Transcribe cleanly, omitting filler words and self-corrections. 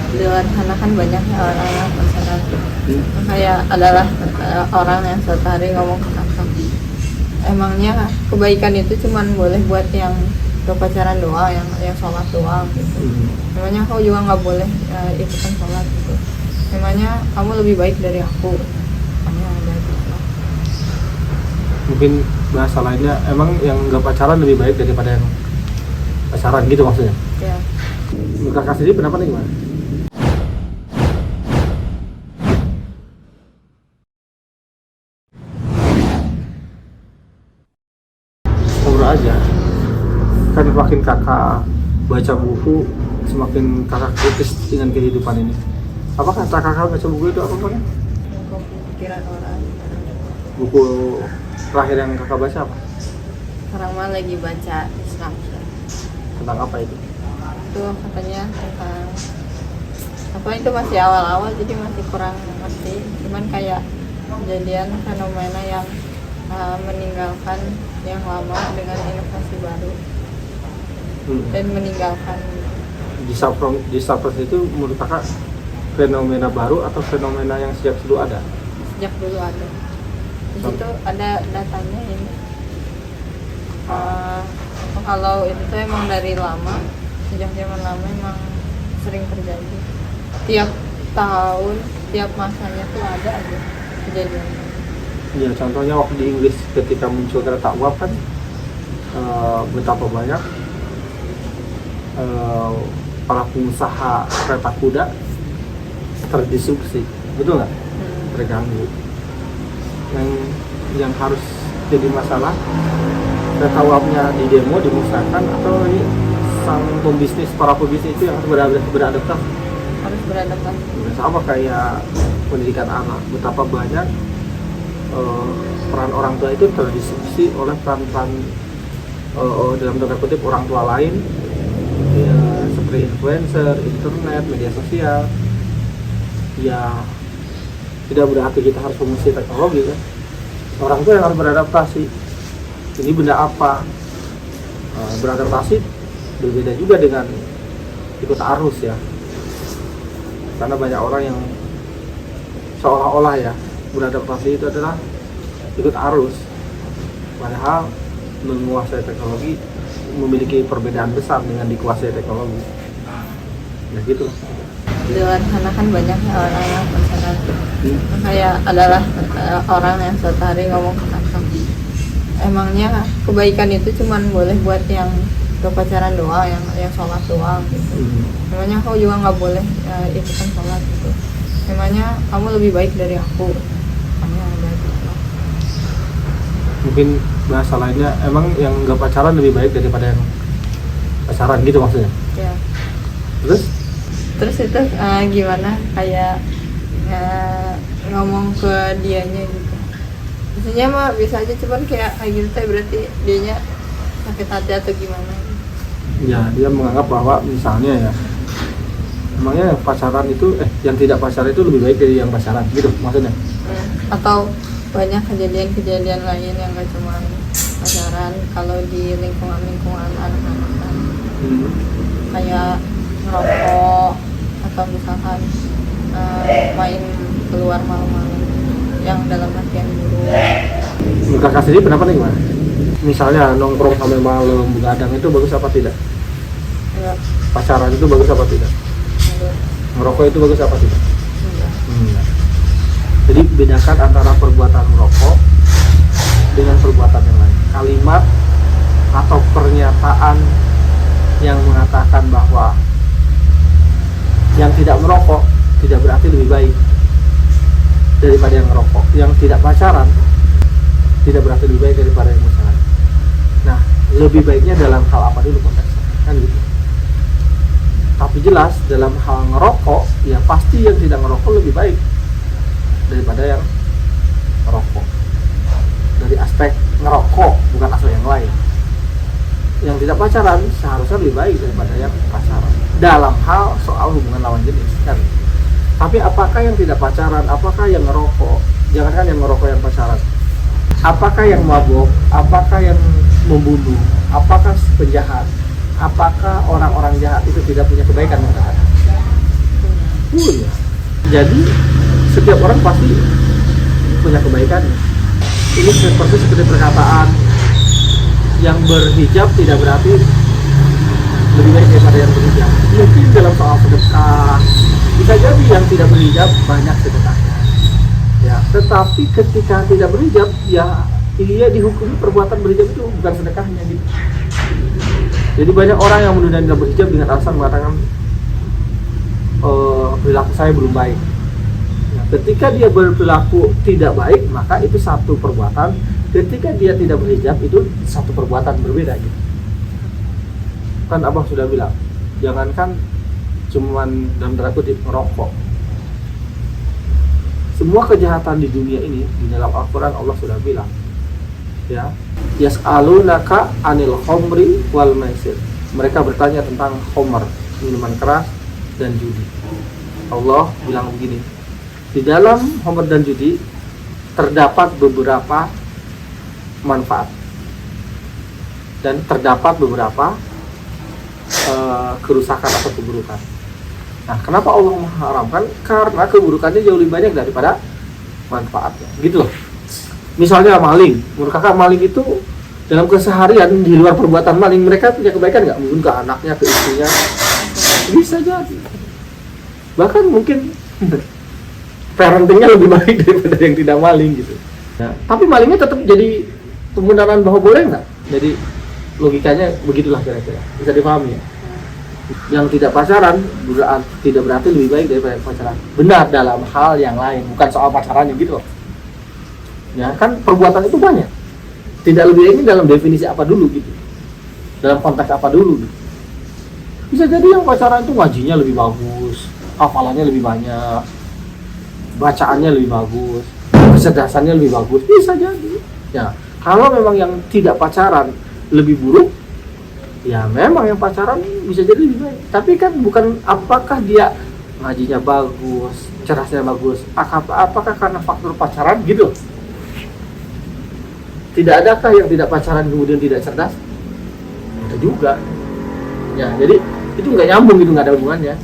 Di luar sana kan banyak ya orang yang pacaran. Kayak adalah orang yang setiap hari ngomong ke kakak, emangnya kebaikan itu cuman boleh buat yang ke pacaran doang, yang sholat doang gitu. Emangnya kau juga nggak boleh ikutan sholat gitu. Emangnya kamu lebih baik dari aku. Makanya ada gitu. Mungkin bahasa lainnya, emang yang nggak pacaran lebih baik daripada yang pacaran gitu maksudnya. Ya. Kakak sendiri pendapatnya gimana? Ngobrol aja, kan makin kakak baca buku semakin kakak kritis dengan kehidupan ini. Apa kata kakak baca buku itu apa namanya? Pikiran orang. Buku terakhir yang kakak baca apa? Sekarang mah lagi baca Islam. Tentang apa itu? Itu katanya tentang apa, itu masih awal-awal jadi masih kurang ngerti, cuman kayak kejadian fenomena yang meninggalkan yang lama dengan inovasi baru dan meninggalkan. Disruption itu menurut kakak fenomena baru atau fenomena yang sejak dulu ada? Sejak dulu ada. Di situ ada datanya ini. Kalau itu tuh emang dari lama, sejak zaman lama emang sering terjadi. Tiap tahun, tiap masanya tuh ada aja kejadian. Ya, contohnya waktu di Inggris ketika muncul kereta uap kan, betapa banyak para pengusaha kereta kuda terdisrupsi, betul nggak? Terganggu. Yang harus jadi masalah, kereta uapnya di demo, dimusnahkan, atau ini sang pembisnis, para pembisnis itu yang harus beradaptasi. Harus beradaptasi. Sama kayak pendidikan anak, betapa banyak peran orang tua itu terdisrupsi oleh peran-peran dalam tanda kutip orang tua lain, ya, seperti influencer, internet, media sosial. Ya, tidak berarti kita harus mengusir teknologi kan. Orang tua yang harus beradaptasi. Ini benda apa? Beradaptasi berbeda juga dengan ikut arus ya. Karena banyak orang yang seolah-olah ya beradaptasi itu adalah ikut arus, padahal menguasai teknologi memiliki perbedaan besar dengan dikuasai teknologi. Nah gitu. Di luar sana kan banyak ya orang yang pacaran. Kayak adalah orang yang setiap hari ngomong ke kakak, emangnya kebaikan itu cuman boleh buat yang ke pacaran doang, yang sholat doang gitu. Emangnya kau juga nggak boleh ikutan sholat gitu. Emangnya kamu lebih baik dari aku. Makanya ada gitu. Mungkin bahasa lainnya, emang yang nggak pacaran lebih baik daripada yang pacaran gitu maksudnya. Ya. Terus itu gimana kayak ngomong ke dianya gitu. Biasanya mah bisa aja, cuman kayak gitu teh berarti dianya sakit hati atau gimana gitu. Ya, dia menganggap bahwa misalnya ya, emangnya yang pacaran itu yang tidak pacaran itu lebih baik dari yang pacaran gitu maksudnya. Atau banyak kejadian-kejadian lain yang gak cuma pacaran, kalau di lingkungan anak-anak kan. Kayak ngerokok atau misalkan main keluar malam-malam yang dalam artian buruk. Kakak sendiri pendapatnya gimana? Misalnya nongkrong sampai malam begadang itu bagus apa tidak? Enggak. Pacaran itu bagus apa tidak? Enggak. Ngerokok itu bagus apa tidak? Enggak. Jadi bedakan antara perbuatan merokok dengan perbuatan yang lain. Kalimat atau pernyataan yang mengatakan bahwa yang tidak merokok tidak berarti lebih baik daripada yang merokok. Yang tidak pacaran tidak berarti lebih baik daripada yang pacaran. Nah, lebih baiknya dalam hal apa dulu konteksnya? Kan gitu. Tapi jelas dalam hal ngerokok, ya pasti yang tidak ngerokok lebih baik daripada yang ngerokok. Dari aspek ngerokok, bukan aspek yang lain. Yang tidak pacaran seharusnya lebih baik daripada yang pacaran dalam hal soal hubungan lawan jenis kan. Tapi apakah yang tidak pacaran, apakah yang ngerokok, jangankan yang ngerokok, yang pacaran, apakah yang mabuk, apakah yang membunuh, apakah penjahat, apakah orang-orang jahat itu tidak punya kebaikan menurut Anda? Punya. Jadi setiap orang pasti punya kebaikan. Ini seperti perkataan yang berhijab tidak berarti lebih baik daripada yang berhijab. Mungkin dalam soal sedekah bisa jadi yang tidak berhijab banyak sedekahnya. Ya, tetapi ketika tidak berhijab, ya dia dihukumi perbuatan berhijab itu bukan sedekahnya gitu. Jadi banyak orang yang menunda tidak berhijab dengan alasan mengatakan perilaku saya belum baik. Nah, ketika dia berperilaku tidak baik, maka itu satu perbuatan. Ketika dia tidak berhijab, itu satu perbuatan berbeda gitu. Kan abang sudah bilang, jangankan cuman dalam tanda kutip merokok. Semua kejahatan di dunia ini, di dalam Al-Quran Allah sudah bilang, ya, yas'alunaka anil khomri wal maisir. Mereka bertanya tentang khomer, minuman keras dan judi. Allah bilang begini, di dalam khomer dan judi terdapat beberapa manfaat dan terdapat beberapa kerusakan atau keburukan. Nah, kenapa Allah mengharamkan? Karena keburukannya jauh lebih banyak daripada manfaatnya. Gitu loh. Misalnya maling, menurut kakak maling itu dalam keseharian di luar perbuatan maling mereka punya kebaikan nggak? Mungkin ke anaknya, ke istrinya, bisa jadi. Bahkan mungkin parentingnya lebih baik daripada yang tidak maling gitu. Nah, tapi malingnya tetap jadi pembenaran bahwa boleh nggak? Jadi logikanya begitulah kira-kira. Bisa dipahami ya? Yang tidak pacaran tidak berarti lebih baik daripada yang pacaran. Benar dalam hal yang lain, bukan soal pacarannya gitu loh. Ya kan perbuatan itu banyak. Tidak lebih baik ini dalam definisi apa dulu gitu. Dalam konteks apa dulu gitu. Bisa jadi yang pacaran itu ngajinya lebih bagus, hafalannya lebih banyak, bacaannya lebih bagus, kecerdasannya lebih bagus. Bisa jadi. Ya, kalau memang yang tidak pacaran lebih buruk, ya memang yang pacaran bisa jadi lebih baik. Tapi kan bukan apakah dia ngajinya bagus, cerdasnya bagus, apakah karena faktor pacaran gitu. Tidak adakah yang tidak pacaran kemudian tidak cerdas? Ada juga. Ya, jadi itu nggak nyambung gitu, nggak ada hubungannya.